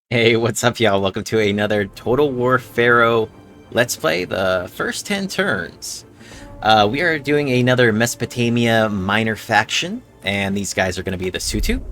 Hey, what's up, y'all? Welcome to another Total War Pharaoh Let's Play, the first 10 turns. We are doing another Mesopotamia minor faction, and these guys are going to be the Sutu.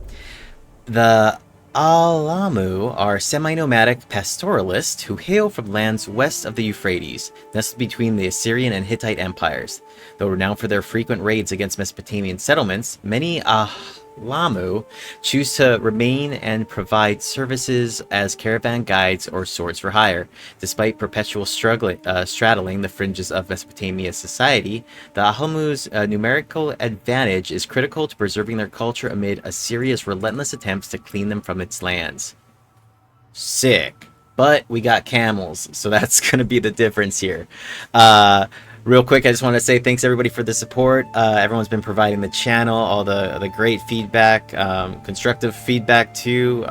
The Alamu are semi-nomadic pastoralists who hail from lands west of the Euphrates, nestled between the Assyrian and Hittite empires. Though renowned for their frequent raids against Mesopotamian settlements, many Alamu choose to remain and provide services as caravan guides or swords for hire. Despite perpetual straddling the fringes of Mesopotamia society, the Alamu's numerical advantage is critical to preserving their culture amid Assyria's relentless attempts to clean them from its lands. Sick. But we got camels, so that's going to be the difference here. Real quick, I just want to say thanks everybody for the support. Everyone's been providing the channel, all the great feedback, constructive feedback too.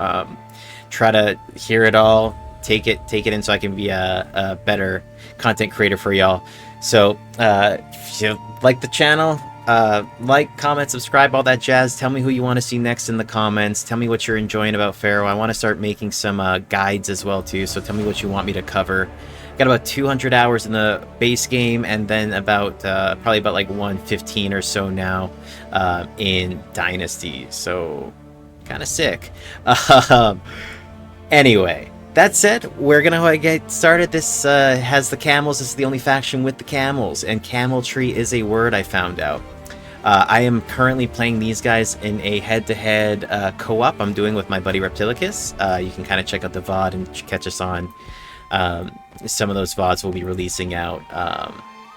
Try to hear it all, take it in, so I can be a better content creator for y'all. So if you like the channel, like, comment, subscribe, all that jazz. Tell me who you want to see next in the comments. Tell me what you're enjoying about Pharaoh. I want to start making some guides as well too, so tell me what you want me to cover. Got about 200 hours in the base game, and then about probably about like 115 or so now in Dynasty. So kind of sick. Anyway, that said, we're gonna get started. This has the camels. This is the only faction with the camels, and camel tree is a word I found out. I am currently playing these guys in a head-to-head co-op I'm doing with my buddy Reptilicus. You can kind of check out the VOD and catch us on some of those VODs we'll be releasing out.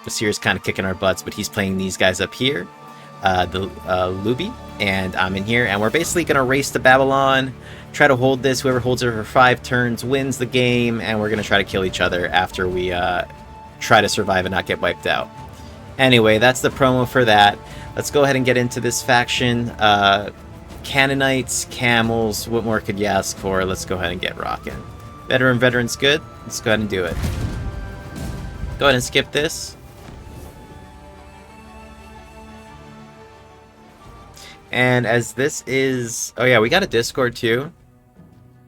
Basir's kind of kicking our butts, but he's playing these guys up here, the Luby, and I'm in here, and we're basically going to race to Babylon, try to hold this. Whoever holds it for 5 turns wins the game, and we're going to try to kill each other after we try to survive and not get wiped out. Anyway, that's the promo for that. Let's go ahead and get into this faction. Canaanites, camels, what more could you ask for? Let's go ahead and get rocking. Veteran's good. Let's go ahead and do it. Go ahead and skip this. And as this is... Oh yeah, we got a Discord too.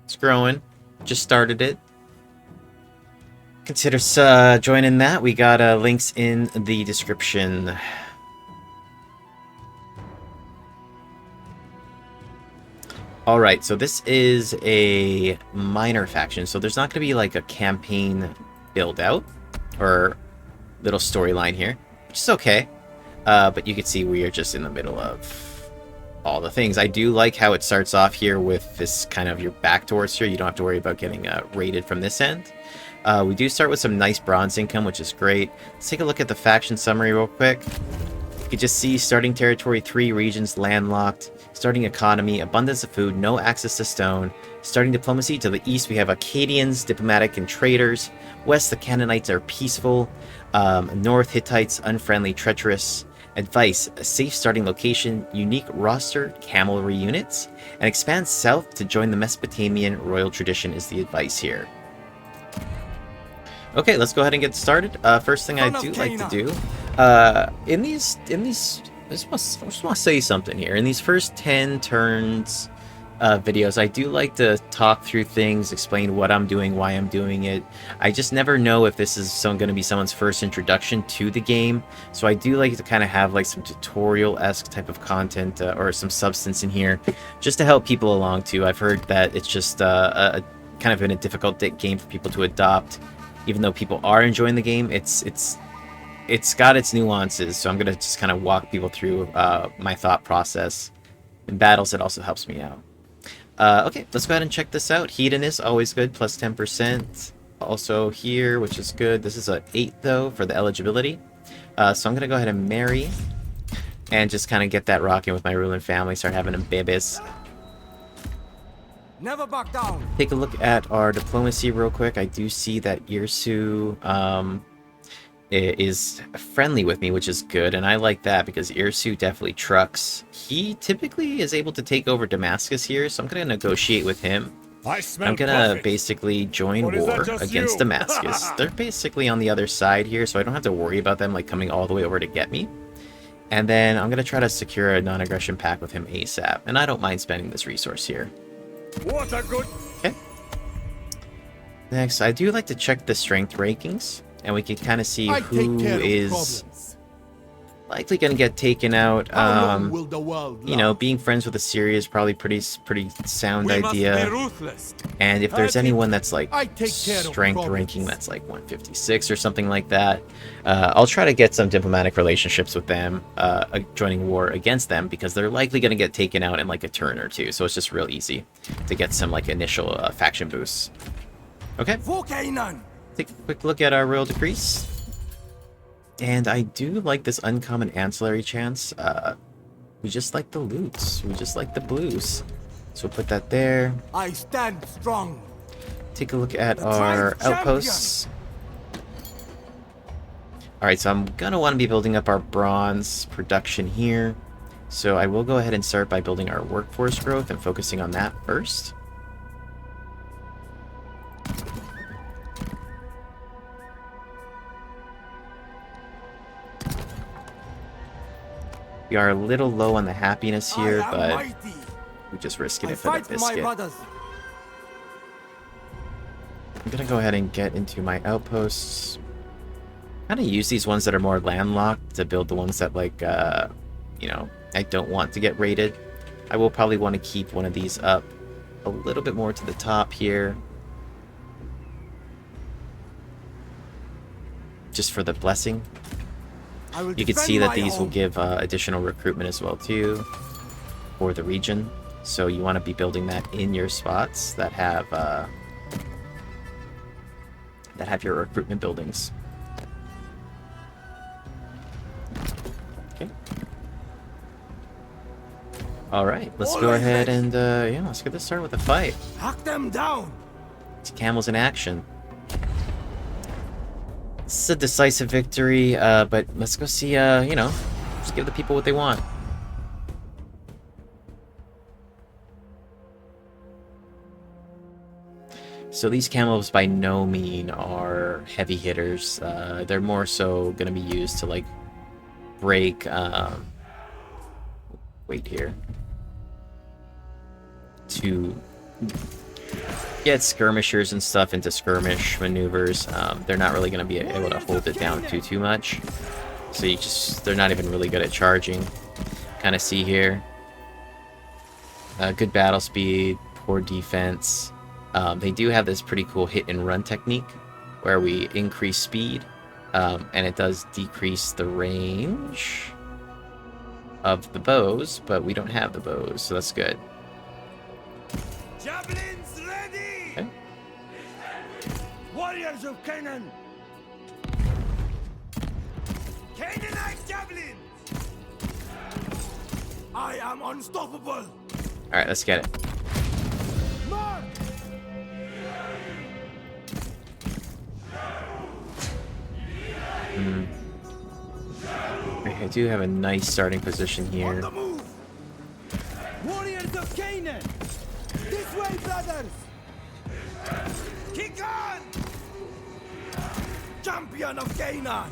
It's growing. Just started it. Consider joining that. We got links in the description. Alright, so this is a minor faction, so there's not going to be like a campaign build out or little storyline here, which is okay. But you can see we are just in the middle of all the things. I do like how it starts off here with this kind of your back towards here. You don't have to worry about getting raided from this end. We do start with some nice bronze income, which is great. Let's take a look at the faction summary real quick. You can just see starting territory 3 regions landlocked. Starting economy, abundance of food, no access to stone. Starting diplomacy, to the east we have Akkadians, diplomatic and traders. West, the Canaanites are peaceful. North, Hittites, unfriendly, treacherous. Advice, a safe starting location, unique roster, camelry units. And expand south to join the Mesopotamian royal tradition is the advice here. Okay, let's go ahead and get started. First thing I do like to do, in these I just want to say something here. In these first 10 turns videos, I do like to talk through things, explain what I'm doing, why I'm doing it. I just never know if this is going to be someone's first introduction to the game, so I do like to kind of have like some tutorial-esque type of content or some substance in here, just to help people along too. I've heard that it's just a kind of been a difficult game for people to adopt, even though people are enjoying the game. It's got its nuances, so I'm going to just kind of walk people through my thought process. In battles, it also helps me out. Okay, let's go ahead and check this out. Hedonist, always good, plus 10%. Also here, which is good. This is an 8, though, for the eligibility. So I'm going to go ahead and marry and just kind of get that rocking with my ruling family, start having them babies. Never back down. Take a look at our diplomacy real quick. I do see that Irsu is friendly with me, which is good, and I like that because Irsu definitely trucks. He typically is able to take over Damascus here, so I'm going to negotiate with him. I'm going to basically join war against Damascus. They're basically on the other side here, so I don't have to worry about them like coming all the way over to get me. And then I'm going to try to secure a non-aggression pact with him ASAP, and I don't mind spending this resource here. What a good... Okay. Next, I do like to check the strength rankings, and we can kind of see who is likely going to get taken out. You know, being friends with Assyria is probably pretty sound idea. And if there's anyone that's like strength ranking that's like 156 or something like that, I'll try to get some diplomatic relationships with them, joining war against them, because they're likely going to get taken out in like a turn or two. So it's just real easy to get some like initial faction boosts. Okay. Take a quick look at our royal decrees. And I do like this uncommon ancillary chance. We just like the loots. We just like the blues. So we'll put that there. I stand strong. Take a look at our outposts. Alright, so I'm going to want to be building up our bronze production here. So I will go ahead and start by building our workforce growth and focusing on that first. We are a little low on the happiness here, but we just risk it for the biscuit. I'm gonna go ahead and get into my outposts. Kind of use these ones that are more landlocked to build the ones that, like, you know, I don't want to get raided. I will probably want to keep one of these up a little bit more to the top here, just for the blessing. You can see that these will give additional recruitment as well too for the region. So you want to be building that in your spots that have your recruitment buildings. Okay. All right, let's go ahead and yeah, let's get this started with a fight. Hack them down. It's camels in action. This is a decisive victory, but let's go see, you know, just give the people what they want. So these camels by no means are heavy hitters. They're more so going to be used to, like, break, wait here, to get skirmishers and stuff into skirmish maneuvers. They're not really going to be able to hold it down too much. So they're not even really good at charging. Kind of see here. Good battle speed, poor defense. They do have this pretty cool hit and run technique where we increase speed, and it does decrease the range of the bows, but we don't have the bows, so that's good. Javelins ready. Okay. Warriors of Canaan. Canaanite javelins. I am unstoppable. All right, let's get it. March. I do have a nice starting position here. On the move. Warriors of Canaan. This way, brothers. Kick on. Champion of Canaan.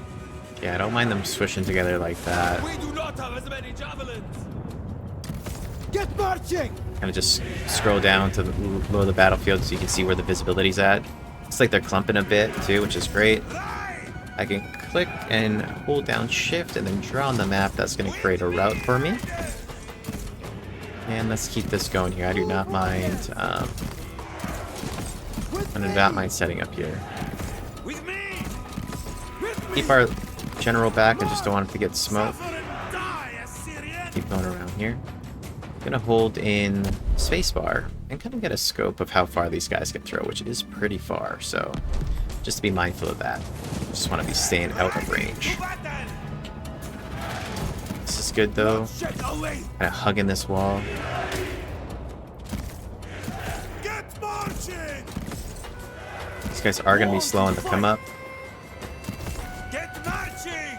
Yeah, I don't mind them swishing together like that. We do not have as many javelins. Get marching. Kind of just scroll down to the lower the battlefield so you can see where the visibility's at. Looks like they're clumping a bit too, which is great. I can click and hold down shift and then draw on the map. That's going to create a route for me. And let's keep this going here. I do not mind. I do not mind setting up here. Keep our general back. I just don't want him to get smoked. Keep going around here. I'm gonna hold in spacebar and kind of get a scope of how far these guys can throw, which is pretty far. So just to be mindful of that. Just want to be staying out of range. This is good though. Kind of hugging this wall. These guys are going to be slowing to come up. Get marching.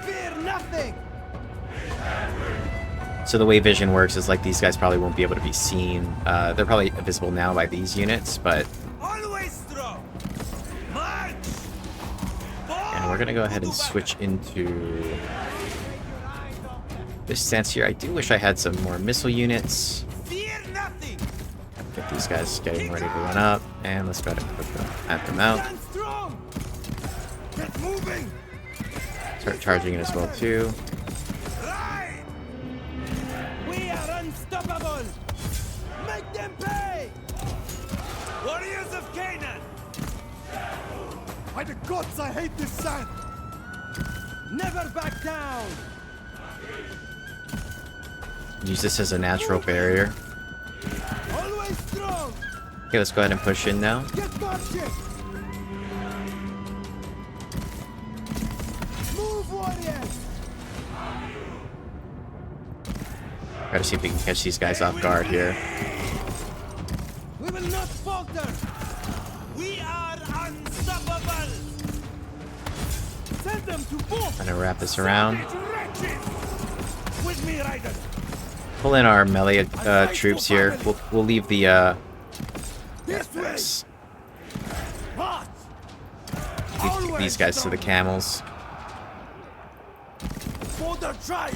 Fear nothing. So the way vision works is like these guys probably won't be able to be seen. They're probably visible now by these units, but... And we're going to go ahead and switch into this stance here. I do wish I had some more missile units. Get these guys getting ready to run up, and let's go ahead and put them, at them out. Stand strong. Get moving. Start charging it as well too. Right. We are unstoppable. Make them pay. Warriors of Canaan. By the gods, I hate this sand. Never back down. Use this as a natural barrier. Always strong. Okay, let's go ahead and push in now. Get marching. Move, warriors. Gotta see if we can catch these guys off guard here. We will not falter. We are unstoppable. Send them to both. Trying to wrap this around. With me, riders. Pull in our melee troops here. We'll leave the This way. this. March. Leave these guys to the camels. For the tribe.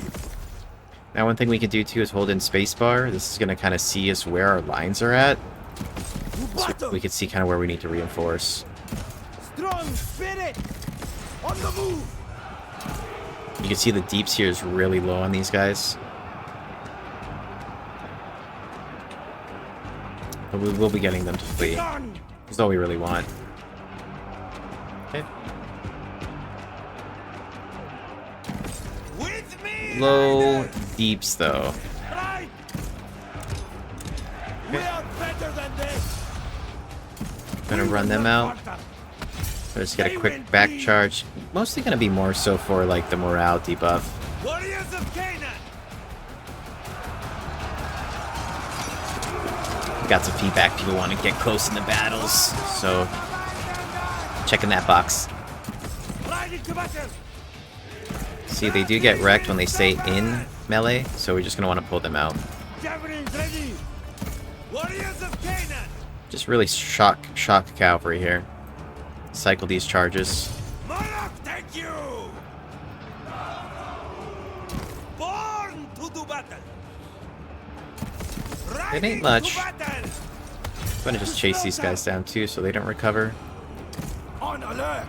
Now, one thing we can do too is hold in spacebar. This is going to kind of see us where our lines are at. So we can see kind of where we need to reinforce. Strong spirit. On the move. You can see the deeps here is really low on these guys. But we will be getting them to flee. That's all we really want. Okay. With me. Low deeps though. Right. We are better than this. Gonna run them out. Let's get a quick back charge. Mostly gonna be more so for like the morale debuff. Warriors of Canaan. We got some feedback. People want to get close in the battles, so checking that box. Ride into battle. See, they do get wrecked when they stay in melee, so we're just gonna want to pull them out. Javelins ready. Warriors of Canaan. Just really shock cavalry here. Cycle these charges. Monarch, thank you. Born to do battle. It ain't much. I'm gonna just chase these guys down too, so they don't recover. On alert.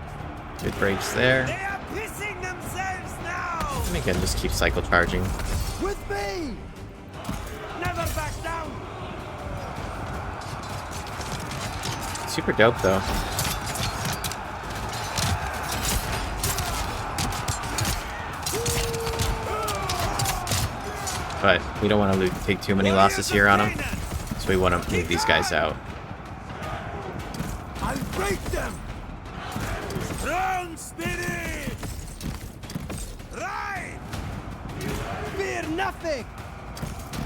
Good breaks there. They are pissing themselves now. And again, just keep cycle charging. With me. Never back down. Super dope though. But we don't want to take too many losses here on them, so we want to move these guys out. I'll break them. Strong spirit. Right. Fear nothing.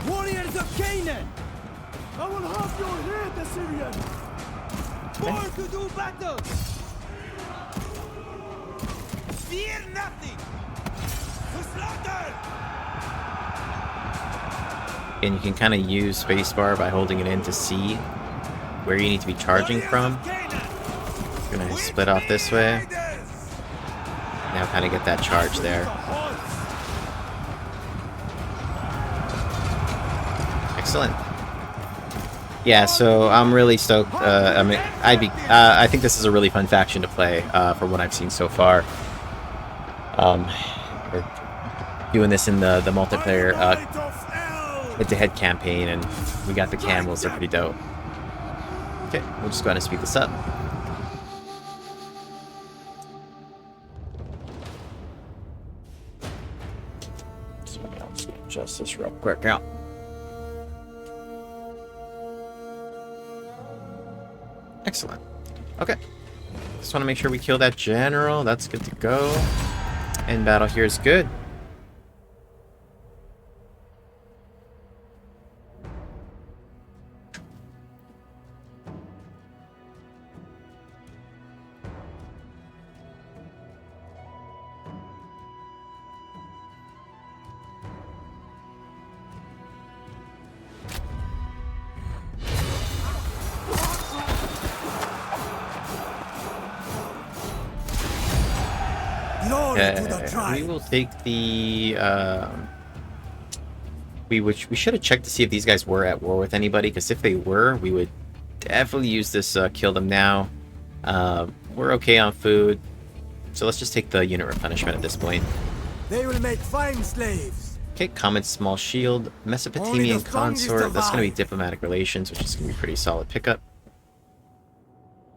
Warriors of Canaan. I will have your head, Assyrian. Born to do battle. Fear nothing. To slaughter. And you can kind of use spacebar by holding it in to see where you need to be charging from. You're gonna split off this way. Now kind of get that charge there. Excellent. Yeah, so I'm really stoked. I think this is a really fun faction to play from what I've seen so far. We're doing this in the multiplayer head-to-head campaign, and we got the camels. They're pretty dope. Okay, we'll just go ahead and speed this up. So I'll adjust this real quick out. Excellent. Okay. Just want to make sure we kill that general. That's good to go. And battle here is good. We will take the we should have checked to see if these guys were at war with anybody, because if they were, we would Definitely use this kill them now. We're okay on food, so let's just take the unit replenishment at this point. They will make fine slaves. Okay, common small shield, Mesopotamian consort. That's going to be diplomatic relations, which is going to be pretty solid pickup.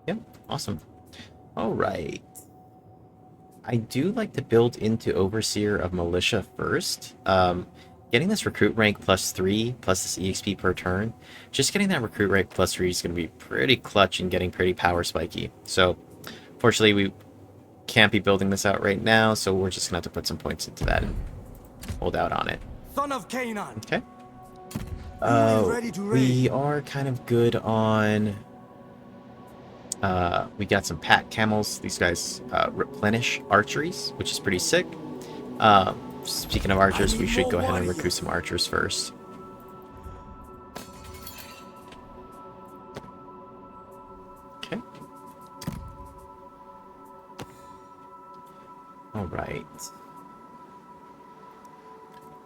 Yep, awesome. All right. I do like to build into Overseer of Militia first. Getting this recruit rank +3 plus this EXP per turn, just getting that recruit rank +3 is going to be pretty clutch and getting pretty power spiky. So, fortunately, we can't be building this out right now, so we're just going to have to put some points into that and hold out on it. Son of Canaan. Okay. Ready to We are kind of good on... we got some pack camels. These guys replenish archeries, which is pretty sick. Speaking of archers, we should go ahead and recruit some archers first. Okay. Alright.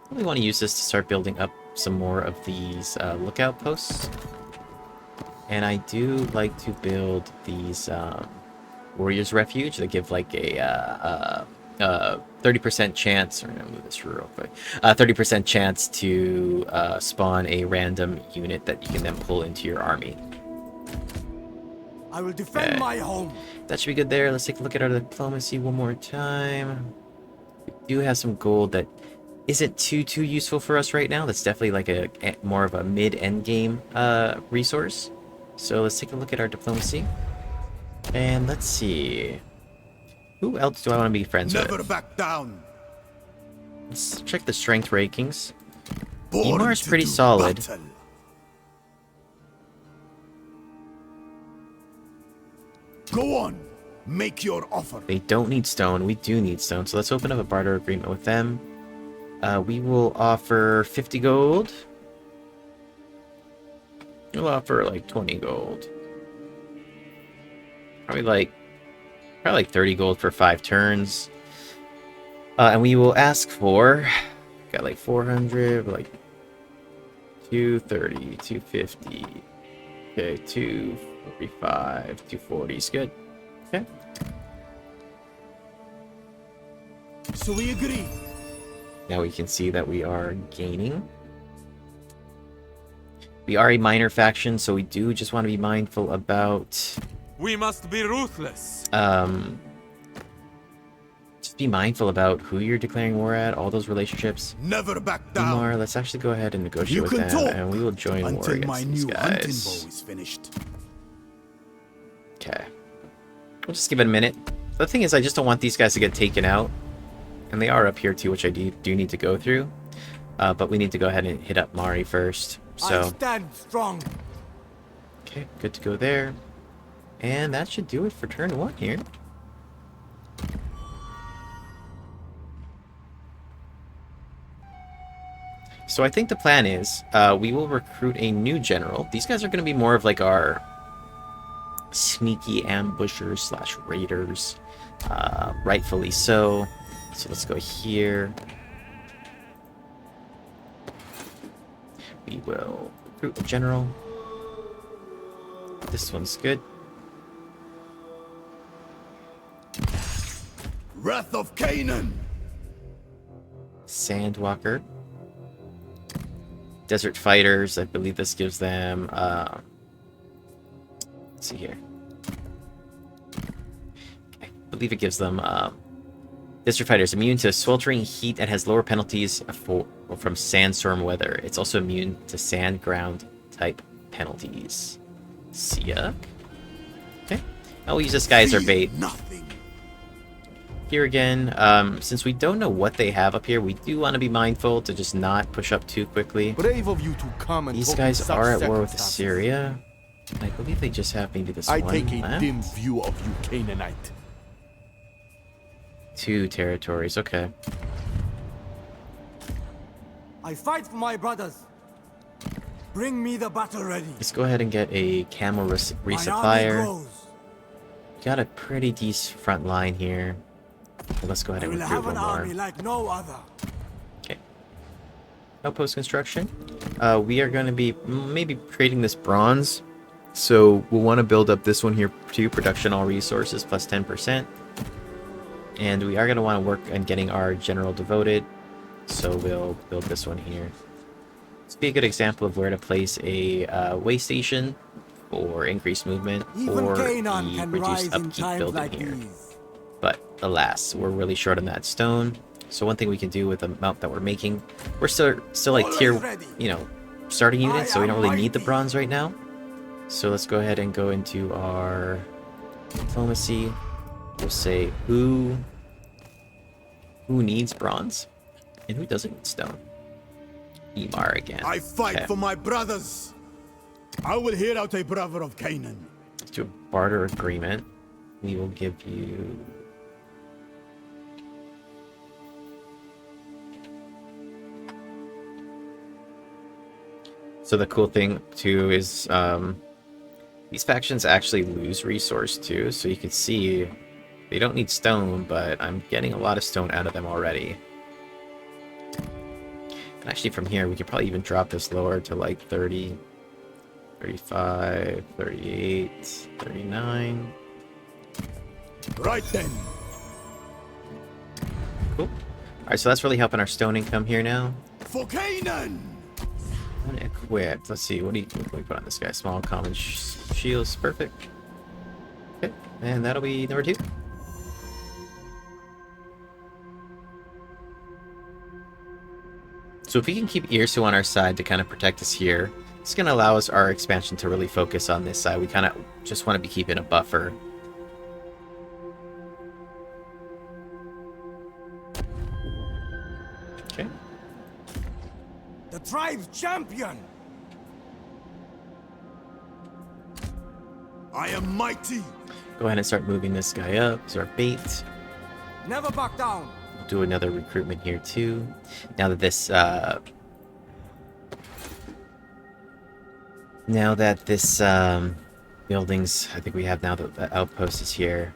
We want to use this to start building up some more of these lookout posts. And I do like to build these Warriors Refuge that give like a 30% chance, or I'm gonna move this real quick, 30% chance to spawn a random unit that you can then pull into your army. I will defend my home. That should be good there. Let's take a look at our diplomacy one more time. We do have some gold that isn't too useful for us right now. That's definitely like a more of a mid-end game resource. So let's take a look at our diplomacy. And let's see. Who else do I want to be friends with? Never back down. Let's check the strength rankings. Emar's pretty solid. Battle. Go on. Make your offer. They don't need stone. We do need stone. So let's open up a barter agreement with them. We will offer 50 gold. We'll offer like 20 gold. Probably like 30 gold for 5 turns. And we will ask for, got like 400, like 230, 250. Okay, 245, 240 is good. Okay. So we agree. Now we can see that we are gaining. We are a minor faction, so we do just want to be mindful about... We must be ruthless. Just be mindful about who you're declaring war at, all those relationships. Never back down. Umar, let's actually go ahead and negotiate with them, and we will join war until against my these new hunting guys. bow is finished. Okay. We'll just give it a minute. The thing is, I just don't want these guys to get taken out. And they are up here too, which I do need to go through. But we need to go ahead and hit up Mari first. So, I stand strong. okay, good to go there. And that should do it for turn 1 here. So I think the plan is we will recruit a new general. These guys are going to be more of like our sneaky ambushers slash raiders. Rightfully so. So let's go here. We will recruit a general. This one's good. Wrath of Canaan. Sandwalker. Desert Fighters. I believe this gives them... let's see here. I believe it gives them... Desert Fighters immune to sweltering heat and has lower penalties from sandstorm weather. It's also immune to sand ground type penalties. Siak. Okay. I'll use this guy as our bait. Nothing. Here again, since we don't know what they have up here, we do want to be mindful to just not push up too quickly. Brave of you to come and These talk guys in such are at war with circumstances. Assyria. I believe they just have maybe this I one take a left. dim view of you, Canaanite. 2 territories, okay. I fight for my brothers. Bring me the battle ready. Let's go ahead and get a camel My army resupplier. grows. Got a pretty decent front line here. So let's go ahead I and will recruit have one an army more. like no other. Okay. Outpost construction. We are going to be maybe creating this bronze So we'll want to build up this one here too, production all resources plus 10%. And we are going to want to work on getting our general devoted. So we'll build this one here. This would be a good example of where to place a way station for increased movement or the reduced upkeep building here. But alas, we're really short on that stone. So one thing we can do with the amount that we're making, we're still like tier, you know, starting units, so we don't really need the bronze right now. So let's go ahead and go into our diplomacy. We'll say who needs bronze and who doesn't need stone. Emar again. I fight for my brothers. I will hear out a brother of Canaan. Let's do a barter agreement. We will give you... So the cool thing too is these factions actually lose resource too, so you can see they don't need stone, but I'm getting a lot of stone out of them already. And actually from here we could probably even drop this lower to like 30, 35, 38, 39. Right then. Cool. Alright, so that's really helping our stone income here now. For Canaan! Unequipped. Let's see, what do we put on this guy? Small common shields. Perfect. Okay, and that'll be number 2. So if we can keep Irsu on our side to kind of protect us here, it's going to allow us our expansion to really focus on this side. We kind of just want to be keeping a buffer. Okay. The tribe's champion! I am mighty! Go ahead and start moving this guy up as our bait. Never back down! We'll do another recruitment here too. Now that this buildings, I think we have now the outpost is here.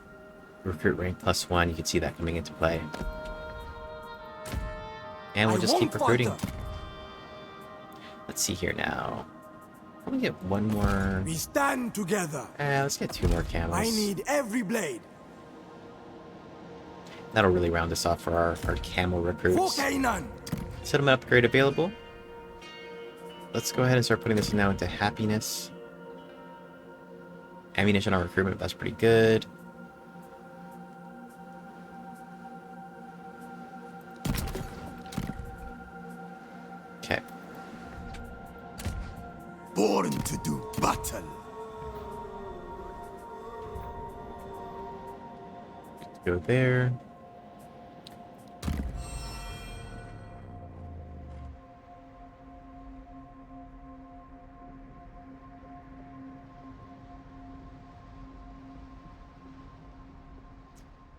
Recruit rank +1, you can see that coming into play. And we'll just keep recruiting. Let's see here now. Let me get one more. We stand together. Let's get 2 more camels. I need every blade. That'll really round us off for our camel recruits. For Canaan. Settlement upgrade available. Let's go ahead and start putting this now into happiness. Ammunition on recruitment, that's pretty good. Okay. Born to do battle. Go there.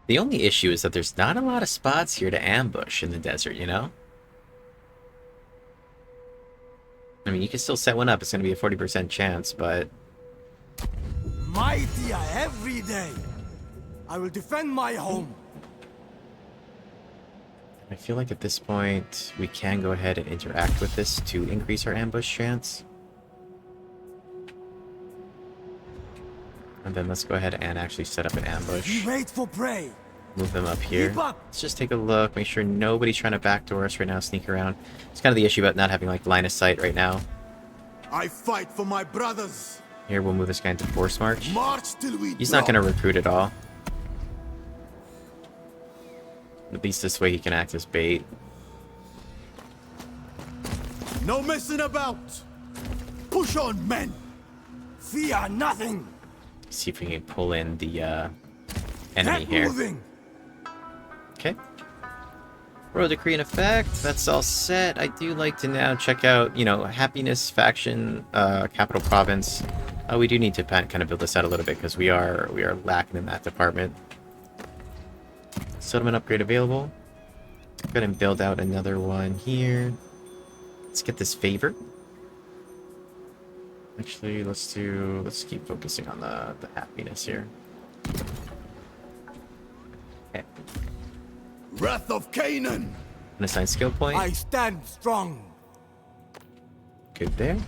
The only issue is that there's not a lot of spots here to ambush in the desert, you know? I mean, you can still set one up. It's going to be a 40% chance, but... Mightier every day. I will defend my home. I feel like at this point, we can go ahead and interact with this to increase our ambush chance. And then let's go ahead and actually set up an ambush. We wait for prey. Move them up here. Keep up. Let's just take a look, make sure nobody's trying to backdoor us right now, sneak around. It's kind of the issue about not having like line of sight right now. I fight for my brothers. Here, we'll move this guy into force march. March till we He's drop. not going to recruit at all. At least this way he can act as bait. No messing about. Push on, men. Fear nothing. See if we can pull in the enemy Keep here. moving. Okay. Royal decree in effect. That's all set. I do like to now check out, you know, happiness faction, capital province. We do need to kind of build this out a little bit because we are lacking in that department. Settlement upgrade available. Go ahead and build out another one here. Let's get this favor. Actually, let's keep focusing on the happiness here. Okay. Wrath of Canaan. An assigned skill point. I stand strong. Good there.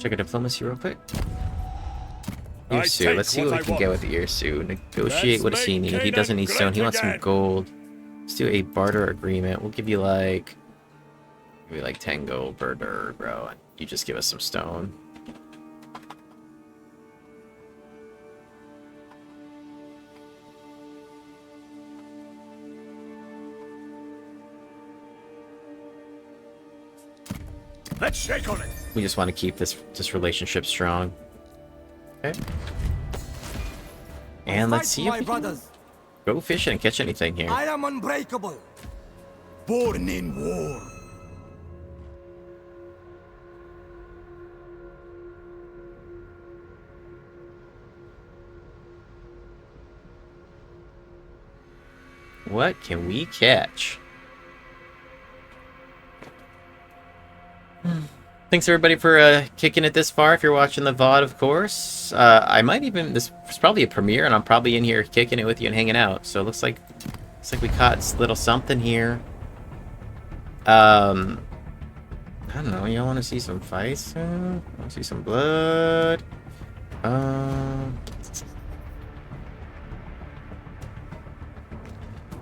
Check our diplomacy real quick. I Irsu, let's see take what we what can I get want. with Irsu. Negotiate, Let's what does he make need? He doesn't need Canaan stone, he great wants some again. gold. Let's do a barter agreement. We'll give you like... maybe like 10 gold per dir, bro. And you just give us some stone. Let's shake on it. We just want to keep this relationship strong. Okay. And let's see if we can go fishing and catch anything here. I am unbreakable. Born in war. What can we catch? Thanks everybody for kicking it this far. If you're watching the VOD, of course. I might even... this was probably a premiere, and I'm probably in here kicking it with you and hanging out. So it looks like we caught a little something here. I don't know. Y'all want to see some fights? Want to see some blood?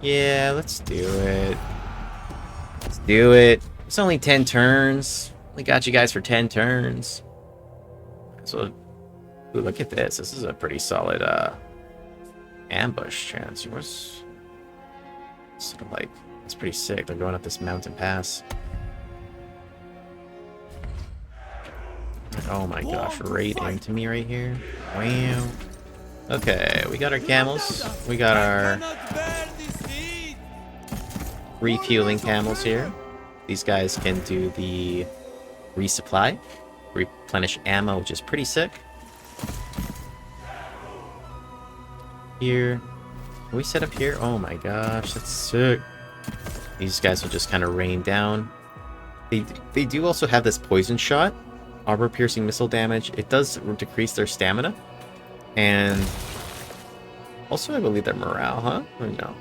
Yeah, let's do it. Let's do it. It's only 10 turns. We got you guys for 10 turns. So, ooh, look at this. This is a pretty solid ambush chance. Yours sort of like, it's pretty sick. They're going up this mountain pass. Oh my gosh, right into me right here. Wow. Okay, we got our camels. We got our refueling camels here. These guys can do the resupply, replenish ammo, which is pretty sick. Here, can we set up here? Oh my gosh, that's sick. These guys will just kind of rain down. They do also have this poison shot, armor piercing missile damage. It does decrease their stamina, and also I believe their morale, huh? Or no?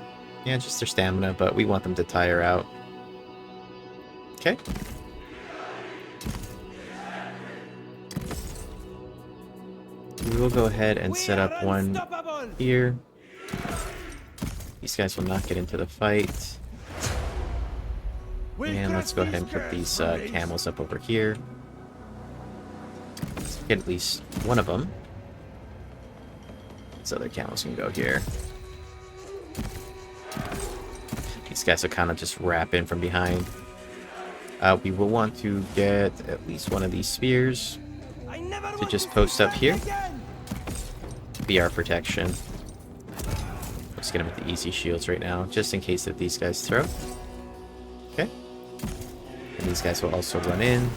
Yeah, just their stamina, but we want them to tire out. Okay. We will go ahead and set up one here. These guys will not get into the fight. And let's go ahead and put these camels up over here. Let's get at least one of them. These other camels can go here. These guys will kind of just wrap in from behind. We will want to get at least one of these spears to just post up here. Be our protection. Let's get them with the easy shields right now, just in case that these guys throw. Okay. And these guys will also run in.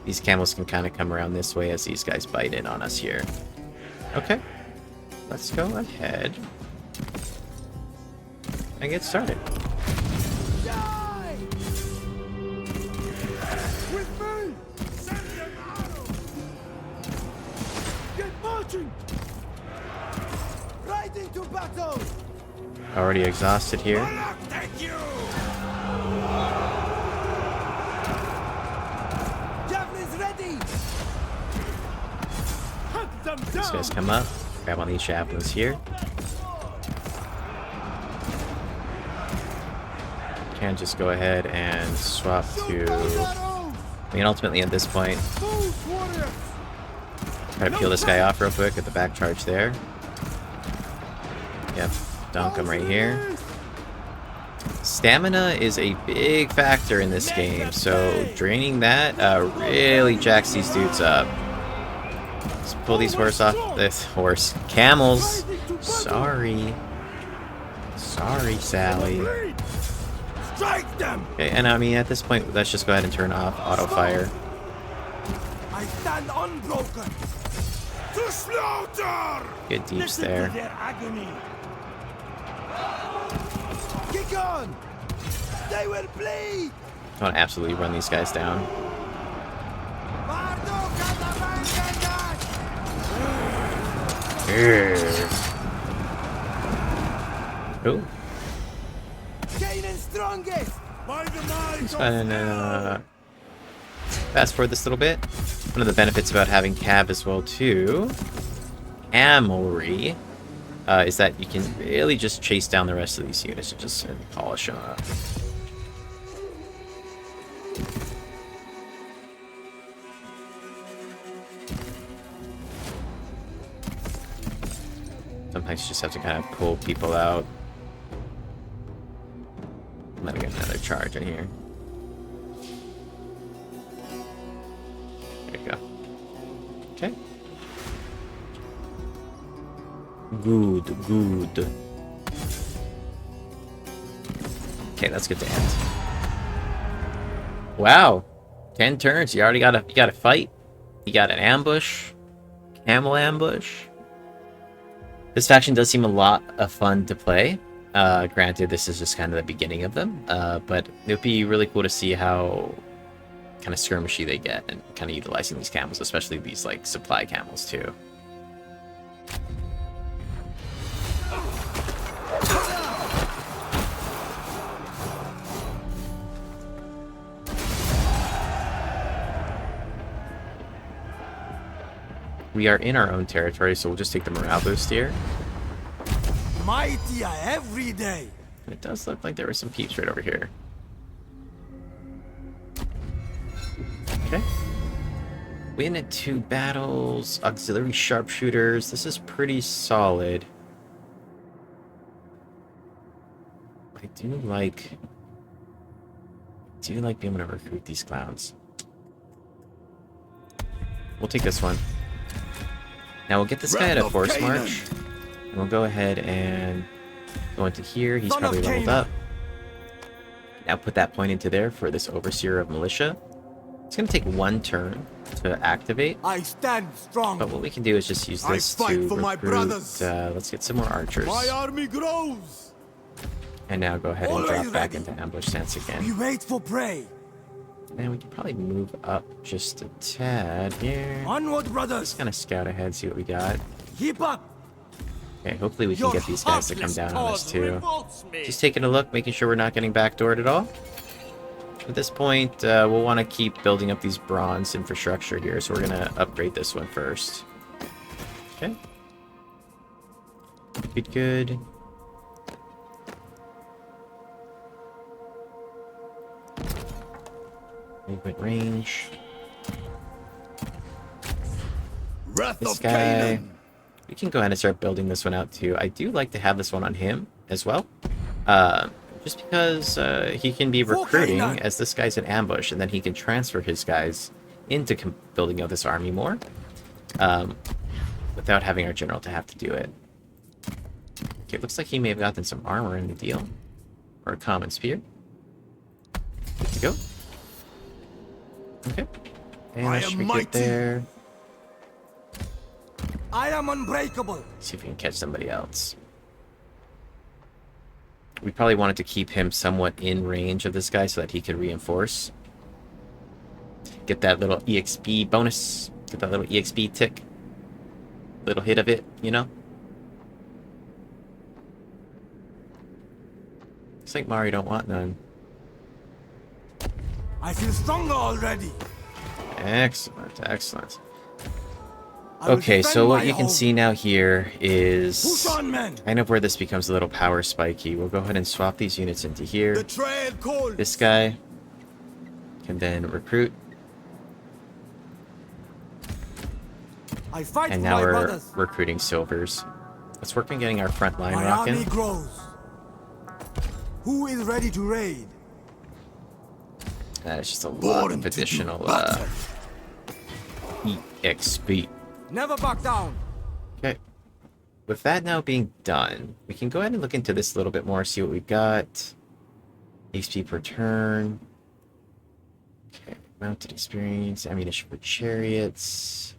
These camels can kind of come around this way as these guys bite in on us here. Okay. Let's go ahead and get started. Right into battle. Already exhausted here. Thank you. Javelins ready. Hunt them These down. guys come up, grab on these javelins here. Can just go ahead and swap to... I mean, ultimately at this point, try to peel this guy off real quick with the back charge there. Yep, dunk him right here. Stamina is a big factor in this game, so draining that really jacks these dudes up. Let's pull these camels. Sorry, Sally. Strike them. Okay, and I mean at this point, let's just go ahead and turn off auto fire. I stand unbroken. To slaughter. Get deeps there. Their agony. Kick on. They will bleed. I want to absolutely run these guys down. Ooh. Canaan's strongest. By the might And fast forward this little bit. One of the benefits about having cav as well too, camelry, is that you can really just chase down the rest of these units and just polish them up. Sometimes you just have to kind of pull people out. I'm gonna get another charge in here. There you go. Okay. Good, good. Okay, that's good to end. Wow. 10 turns. You already got a fight. You got an ambush. Camel ambush. This faction does seem a lot of fun to play. Granted, this is just kind of the beginning of them, but it would be really cool to see how kind of skirmishy they get and kind of utilizing these camels, especially these like supply camels too. We are in our own territory, so we'll just take the morale boost here. Mightier every day. It does look like there were some peeps right over here. Okay. Win at 2 battles, auxiliary sharpshooters. This is pretty solid. I do like being able to recruit these clowns. We'll take this one. Now we'll get this guy at a force march. And we'll go ahead and go into here. He's probably leveled up. Now put that point into there for this overseer of militia. It's going to take 1 turn to activate. I stand strong. But what we can do is just use this to recruit. Let's get some more archers. My army grows. And now go ahead and drop back into ambush stance again. We wait for prey. And we can probably move up just a tad here. Onward, brothers. Just kind of scout ahead, see what we got. Keep up. Okay, hopefully we can get these guys to come down on us too. Just taking a look, making sure we're not getting backdoored at all. At this point, we'll want to keep building up these bronze infrastructure here, so we're going to upgrade this one first. Okay. Good, good. Movement range. This guy, we can go ahead and start building this one out too. I do like to have this one on him as well. Just because he can be recruiting as this guy's an ambush, and then he can transfer his guys into building out this army more without having our general to have to do it. Okay, it looks like he may have gotten some armor in the deal. Or a common spear. Good to go. Okay. And that should be good there. I am unbreakable. See if we can catch somebody else. We probably wanted to keep him somewhat in range of this guy so that he could reinforce. Get that little EXP bonus. Get that little EXP tick. Little hit of it, you know? Looks like Mari don't want none. I feel stronger already. Excellent, excellent. Okay, so what you can see now here is kind of where this becomes a little power spiky. We'll go ahead and swap these units into here. This guy can then recruit. And now we're recruiting silvers. Let's work on getting our front line rocking. Army grows. Who is ready to raid? That is just a lot of additional EXP. Never back down. Okay. With that now being done, we can go ahead and look into this a little bit more, see what we've got. XP per turn. Okay. Mounted experience, ammunition for chariots.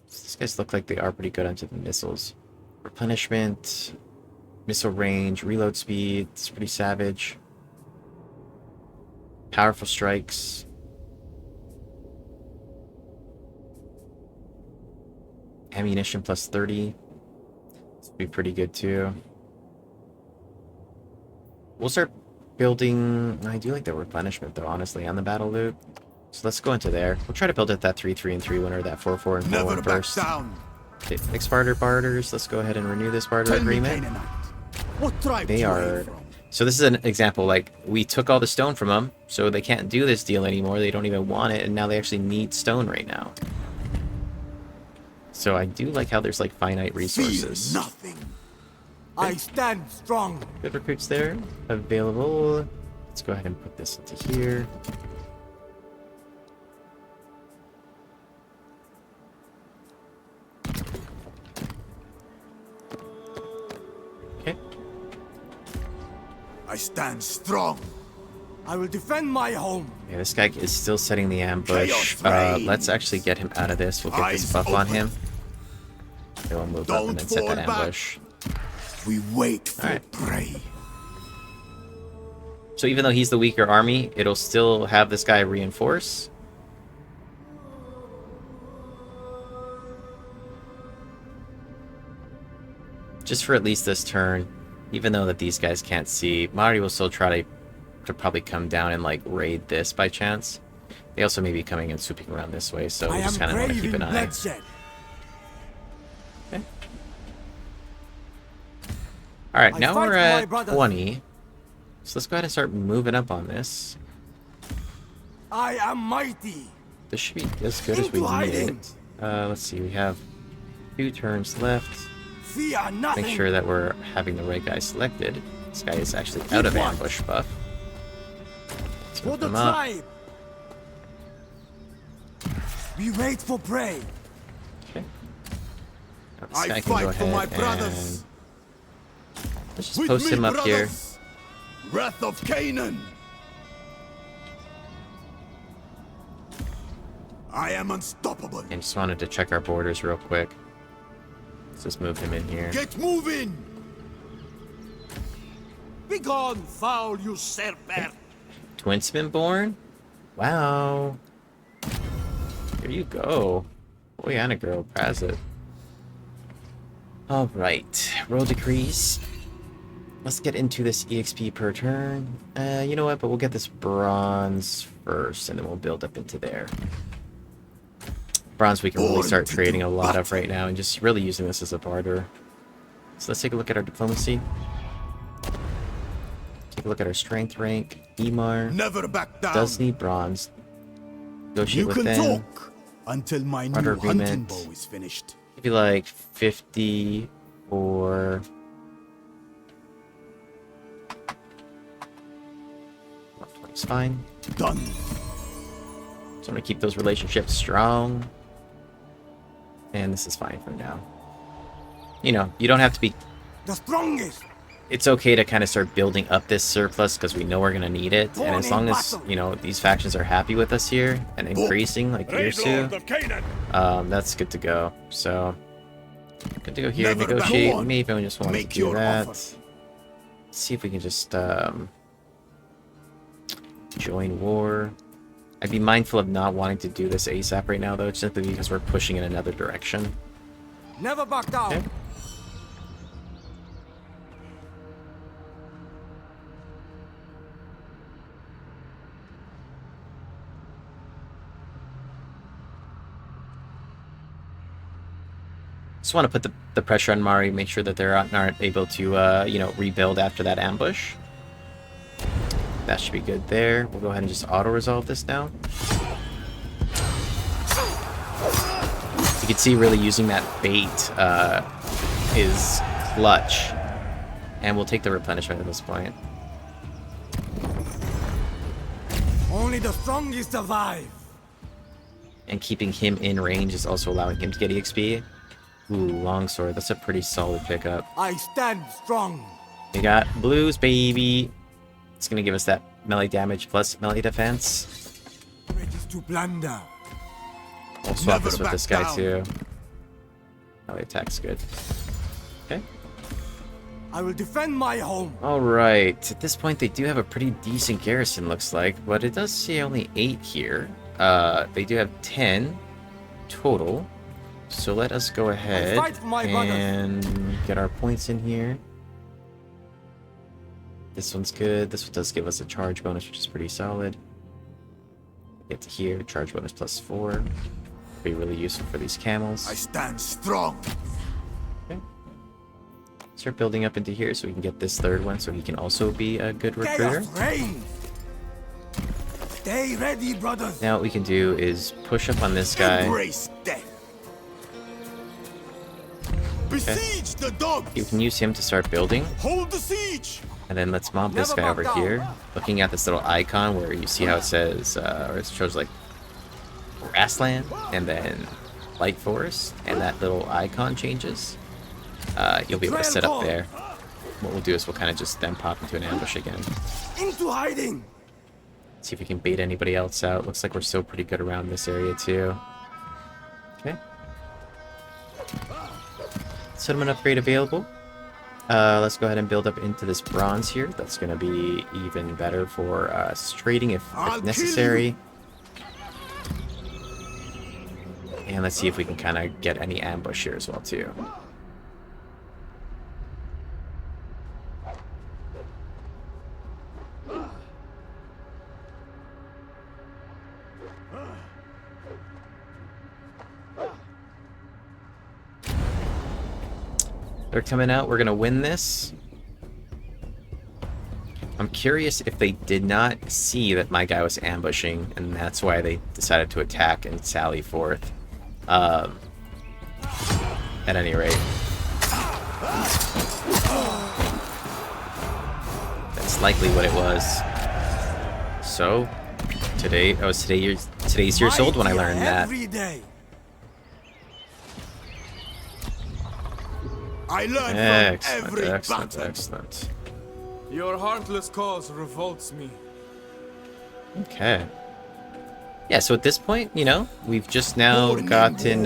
These guys look like they are pretty good onto the missiles. Replenishment, missile range, reload speed. It's pretty savage. Powerful strikes. Ammunition plus 30. This would be pretty good too. We'll start building... I do like the replenishment, though, honestly, on the battle loop. So let's go into there. We'll try to build at that 3-3 and 3 winner, that 4-4 and 4-1 Never back first. down. Okay, fixed barter barters. Let's go ahead and renew this barter Tell me, agreement. Canaanite, what tribe They you hail are... from? So this is an example, like, we took all the stone from them, so they can't do this deal anymore. They don't even want it, and now they actually need stone right now. So I do like how there's, like, finite resources. Fear nothing. I stand strong. Good recruits there. Available. Let's go ahead and put this into here. Okay. I stand strong. I will defend my home. Yeah, this guy is still setting the ambush. Chaos reigns. Let's actually get him out of this. We'll get this Eyes buff on open. him. He'll move up and Don't then set that fall back. ambush. We wait for Alright. prey. So even though he's the weaker army, it'll still have this guy reinforce. Just for at least this turn, even though that these guys can't see, Mari will still try to probably come down and like raid this by chance. They also may be coming and swooping around this way, so we I just am kind of want to brave keep in an eye. bloodshed. Okay. Alright, I now fight we're for my at brothers. 20. So let's go ahead and start moving up on this. I am mighty. This should be as good as we Into need hiding. it. Let's see, we have 2 turns left. Fear nothing. Make sure that we're having the right guy selected. This guy is actually out of watch. ambush buff. Let's For move the him up. tribe. We wait for prey. Okay. Now this I guy can go fight for my ahead brothers. and let's just With post me, him up here. brothers. Wrath of Canaan. I am unstoppable. And just wanted to check our borders real quick. Let's just move him in here. Get moving. Begone, foul usurper. Twins been born? Wow. Here you go. Boy and a girl, pass it. Alright, roll decrease. Let's get into this EXP per turn. You know what, but we'll get this bronze first, and then we'll build up into there. Bronze we can really Born start to trading do a lot of battle. right now, and just really using this as a barter. So let's take a look at our diplomacy. Take a look at our strength rank. Emar Never back down. does need bronze. Negotiate You with can them. talk until my Barter new hunting agreement. bow is finished. Maybe like 50 or 120 is fine. Done. So I'm gonna keep those relationships strong. And this is fine for now. You know, you don't have to be... The strongest. It's okay to kind of start building up this surplus because we know we're gonna need it. And as long as, you know, these factions are happy with us here and increasing, like Ursu, that's good to go. So, good to go here, Never back negotiate. on. Maybe I just want to Make do your that. offer. Let's see if we can just join war. I'd be mindful of not wanting to do this ASAP right now, though, simply because we're pushing in another direction. Never back down. Okay. Just want to put the pressure on Mari, make sure that they aren't able to, you know, rebuild after that ambush. That should be good there. We'll go ahead and just auto-resolve this now. You can see really using that bait is clutch. And we'll take the replenishment at this point. Only the strongest survive. And keeping him in range is also allowing him to get EXP. Ooh, longsword. That's a pretty solid pickup. I stand strong. We got blues, baby. It's gonna give us that melee damage plus melee defense. Ready to plunder. We'll swap Never this with back this guy down. too. Melee attack's good. Okay. I will defend my home. Alright. At this point, they do have a pretty decent garrison, looks like. But it does say only 8 here. They do have 10 total. So let us go ahead fight for my brothers. and get our points in here. This one's good. This one does give us a charge bonus, which is pretty solid. Get to here, charge bonus +4. Be really useful for these camels. I stand strong. Okay. Start building up into here so we can get this third one so he can also be a good Stay recruiter. afraid. Stay ready, brothers. Now what we can do is push up on this guy. Embrace death. Besiege the dogs. You can use him to start building. Hold the siege. And then let's mob this Never guy back over down. here. Looking at this little icon where you see how it says, or it shows like grassland and then light forest, and that little icon changes. You'll be able to set up there. What we'll do is we'll kind of just then pop into an ambush again. Into hiding. See if we can bait anybody else out. Looks like we're still pretty good around this area too. Okay. Settlement upgrade available. Let's go ahead and build up into this bronze here. That's going to be even better for trading if necessary. And let's see if we can kind of get any ambush here as well too. They're coming out. We're going to win this. I'm curious if they did not see that my guy was ambushing, and that's why they decided to attack and sally forth. At any rate. That's likely what it was. So, I was today's years old when I learned that. Every day. I learn from every Excellent, battle. excellent. Your heartless cause revolts me. Okay. Yeah, so at this point, you know, we've just now gotten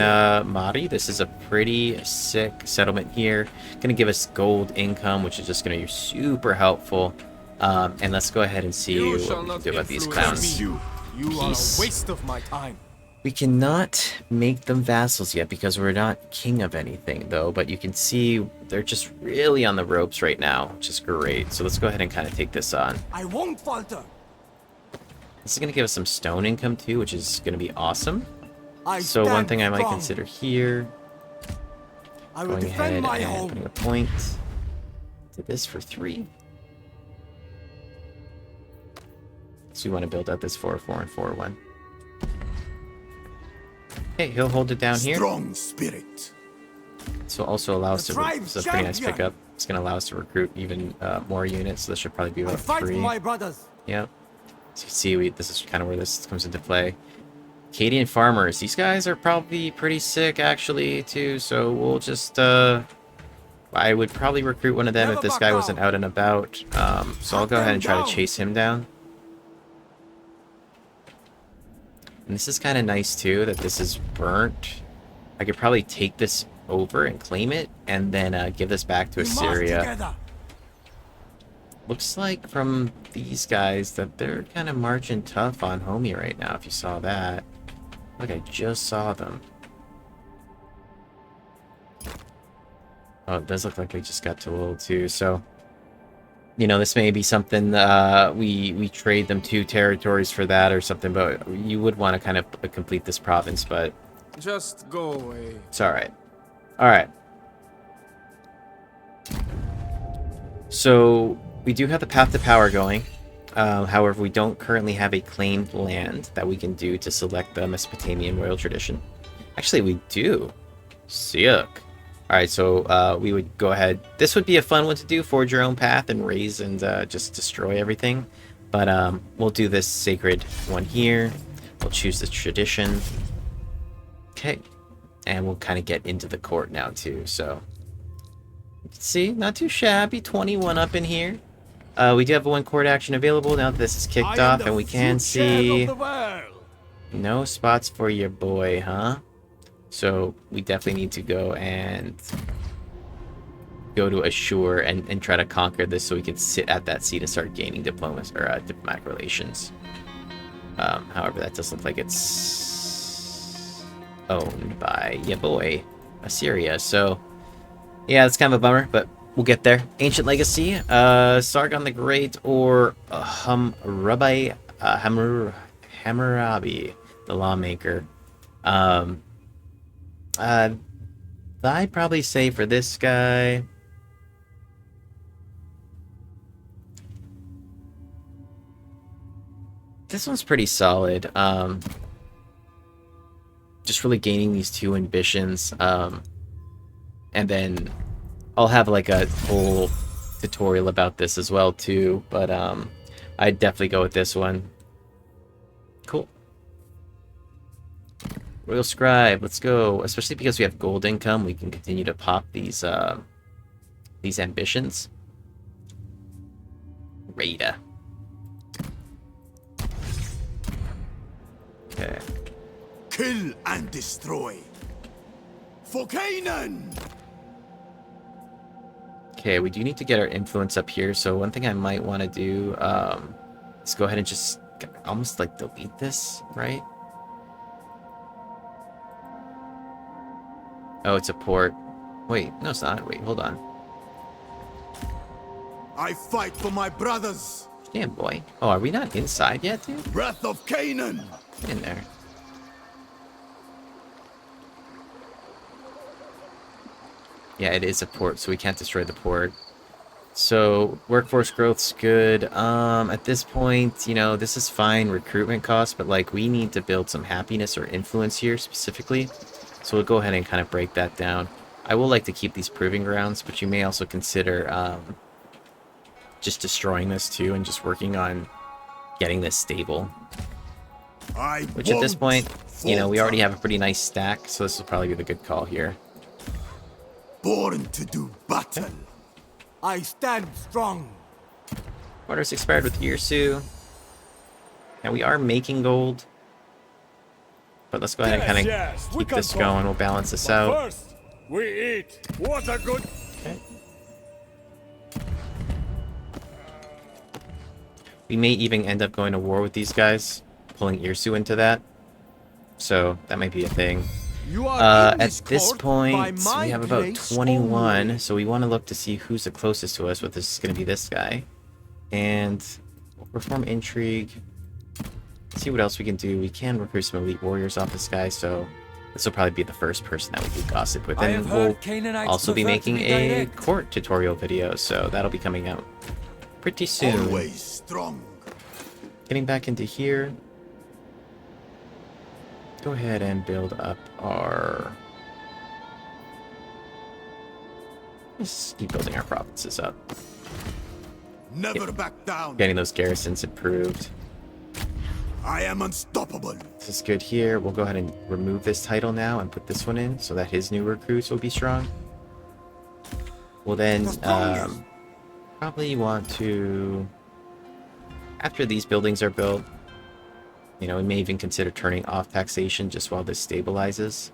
Mari. This is a pretty sick settlement here. Gonna give us gold income, which is just gonna be super helpful. And let's go ahead and see You shall what we can not do about these influence clowns. me. You are Peace. a waste of my time. We cannot make them vassals yet because we're not king of anything, though. But you can see they're just really on the ropes right now, which is great. So let's go ahead and kind of take this on. I won't falter. This is going to give us some stone income, too, which is going to be awesome. I So one stand thing I might strong. consider here, I will going defend ahead my and home. putting a point to this for 3. So we want to build up this 4-4 and 4-1. Okay, he'll hold it down here. Strong spirit. So also allow us The to. tribe's It's a pretty nice champion. pickup. It's going to allow us to recruit even more units. So this should probably be I about fight 3. for my brothers. Yep. So you see, this is kind of where this comes into play. Acadian farmers. These guys are probably pretty sick, actually, too. So we'll just. I would probably recruit one of them if this guy wasn't out and about. So I'll go ahead and try to chase him down. And this is kind of nice, too, that this is burnt. I could probably take this over and claim it, and then give this back to We march Assyria. together. Looks like from these guys that they're kind of marching tough on Homie right now, if you saw that. Look, I just saw them. Oh, it does look like they just got to Lowell, too, so... You know, this may be something we trade them 2 territories for that or something, but you would want to kind of complete this province, but Just go away. it's alright. Alright. So, we do have the path to power going. However, we don't currently have a claimed land that we can do to select the Mesopotamian royal tradition. Actually, we do. Sick. Alright, so we would go ahead. This would be a fun one to do, forge your own path and raise and just destroy everything. But we'll do this sacred one here. We'll choose the tradition. Okay. And we'll kind of get into the court now too, so... You can see, not too shabby, 21 up in here. We do have 1 court action available now that this is kicked I am off, the and we can future see... of the world. No spots for your boy, huh? So we definitely need to go and go to Ashur and try to conquer this so we can sit at that seat and start gaining diplomacy or diplomatic relations. However, that does look like it's owned by your boy Assyria. So yeah, it's kind of a bummer, but We'll get there. Ancient Legacy, Sargon the Great, or Hammurabi, the lawmaker. I'd probably say for this guy, this one's pretty solid. Just really gaining these 2 ambitions, and then I'll have like a whole tutorial about this as well too, but I'd definitely go with this one. Cool. Royal Scribe, let's go. Especially because we have gold income, we can continue to pop these ambitions. Raider. Okay. Kill and destroy. For Canaan! Okay, we do need to get our influence up here, so one thing I might want to do is go ahead and just almost like delete this, right? Oh, it's a port. Wait, no it's not. Wait, hold on. I fight for my brothers. Damn, boy. Oh, are we not inside yet, dude? Breath of Canaan. Get in there. Yeah, it is a port, so we can't destroy the port. So, workforce growth's good. At this point, you know, this is fine recruitment costs, but, like, we need to build some happiness or influence here, specifically. So we'll go ahead and kind of break that down. I will like to keep these proving grounds, but you may also consider just destroying this, too, and just working on getting this stable. Which, at this point, you know, we already have a pretty nice stack, so this will probably be the good call here. Born to do battle. I stand strong. Orders expired with Yirsu. Now we are making gold. But let's go ahead and kind of keep this going. We'll balance this out. First, we eat. What a good... Okay. We may even end up going to war with these guys, pulling Irsu into that. So that might be a thing. At this point, we have about 21, so we want to look to see who's the closest to us, but this is going to be this guy. And we'll perform intrigue. See what else we can do. We can recruit some elite warriors off this guy, so this will probably be the first person that we do gossip with. And we'll also be making a court tutorial video, so that'll be coming out pretty soon. Always strong. Getting back into here. Go ahead and build up our... Let's keep building our provinces up. Never back down. Getting those garrisons improved. I am unstoppable. This is good here. We'll go ahead and remove this title now and put this one in so that his new recruits will be strong. We'll then probably want to... After these buildings are built, you know, we may even consider turning off taxation just while this stabilizes.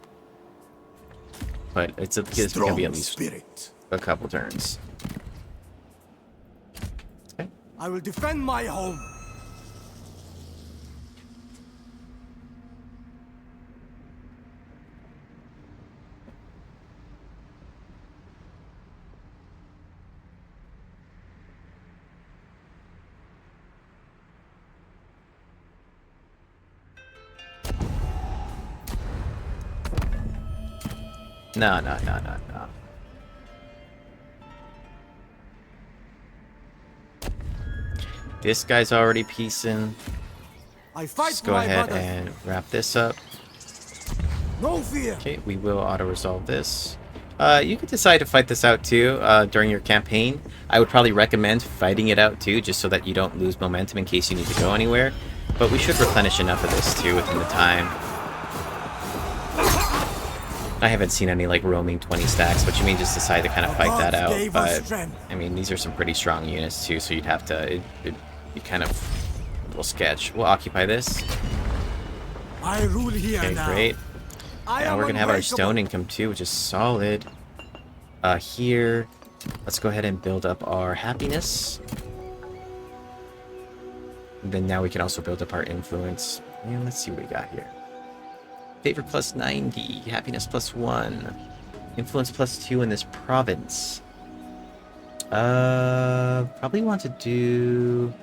But it's going to be at least a couple turns. Okay. I will defend my home. No. This guy's already piecing. Just go ahead and wrap this up. No fear. Okay, we will auto-resolve this. You could decide to fight this out too during your campaign. I would probably recommend fighting it out too, just so that you don't lose momentum in case you need to go anywhere. But we should replenish enough of this too within the time. I haven't seen any like roaming 20 stacks, but you may just decide to kind of fight that out. But I mean, these are some pretty strong units too, so you'd have to it'd be kind of a little sketch. We'll occupy this. I rule here Okay, now. great. Yeah, we're gonna have our stone income too, which is solid. Here, let's go ahead and build up our happiness. And then now we can also build up our influence. And let's see what we got here. Favor plus 90, happiness plus 1, influence plus 2 in this province. Probably want to do...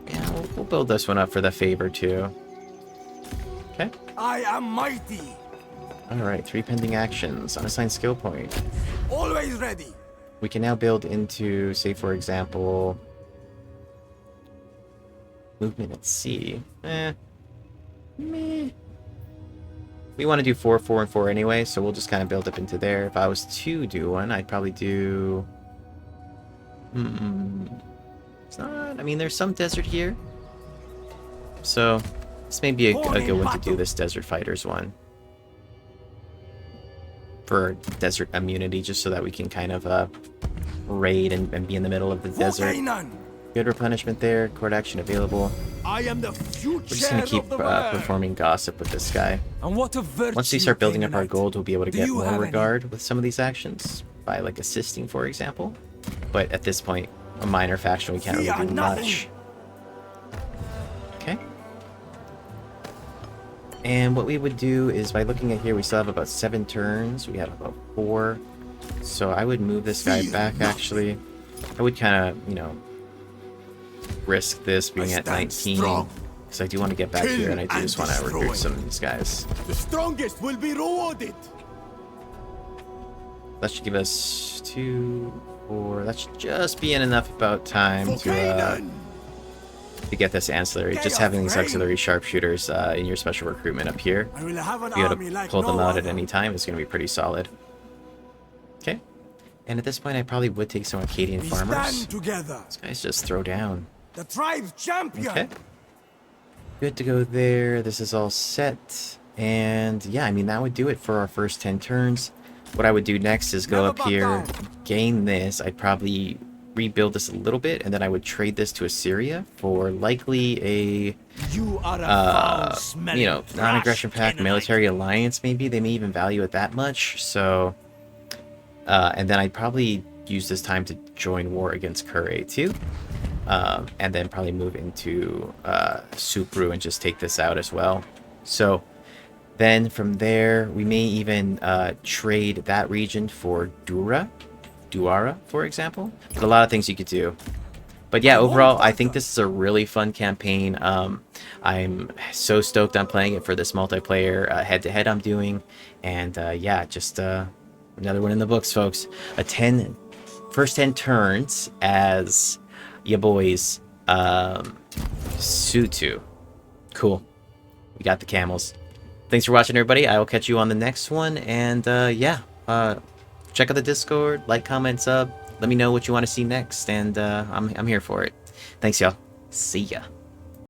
Yeah, we'll build this one up for the favor, too. Okay. I am mighty. Alright, 3 pending actions. Unassigned skill point. Always ready. We can now build into, say, for example... Movement at sea. Meh. We want to do 4, 4, and 4 anyway, so we'll just kind of build up into there. If I was to do one, I'd probably do... It's not... I mean, there's some desert here. So, this may be a good one to do, this Desert Fighters one. For desert immunity, just so that we can kind of raid and be in the middle of the desert. Good replenishment there, court action available. I am the future. We're just going to keep performing gossip with this guy. And what a virtue. Once we start building up our Canaanite. gold, we'll be able to Do get you more have any? regard with some of these actions. By, like, assisting, for example. But at this point, a minor faction, we can't We really are do nothing. much. Okay. And what we would do is, by looking at here, we still have about 7 turns. We have about 4. So I would move this guy back, actually. I would kind of, you know, risk this being at 19. Because I do want to get back here, and I do just want to recruit some of these guys. The strongest will be rewarded. That should give us 2, 4. That should just be in enough about time to get this ancillary. Just having these auxiliary sharpshooters in your special recruitment up here, I will have an be able army to like pull them no out at other. any time is going to be pretty solid. Okay. And at this point, I probably would take some Acadian We farmers. stand together. These guys just throw down. The tribe's champion. Okay. Good to go there. This is all set. And yeah, I mean, that would do it for our first 10 turns. What I would do next is go Never up back here, down. gain this. I'd probably rebuild this a little bit, and then I would trade this to Assyria for likely a, You are a foul-smelling you know, non-aggression trash pact, Canaanite. military alliance maybe. They may even value it that much. So, and then I'd probably use this time to join war against Kure too. And then probably move into Supru and just take this out as well. So then from there, we may even trade that region for Duara, for example. There's a lot of things you could do. But yeah, overall, I think this is a really fun campaign. I'm so stoked on playing it for this multiplayer head-to-head I'm doing. And yeah, just another one in the books, folks. First 10 turns as ya boys, Sutu. Cool. We got the camels. Thanks for watching, everybody. I will catch you on the next one. And yeah, check out the Discord, like, comment, sub. Let me know what you want to see next, and I'm here for it. Thanks, y'all. See ya.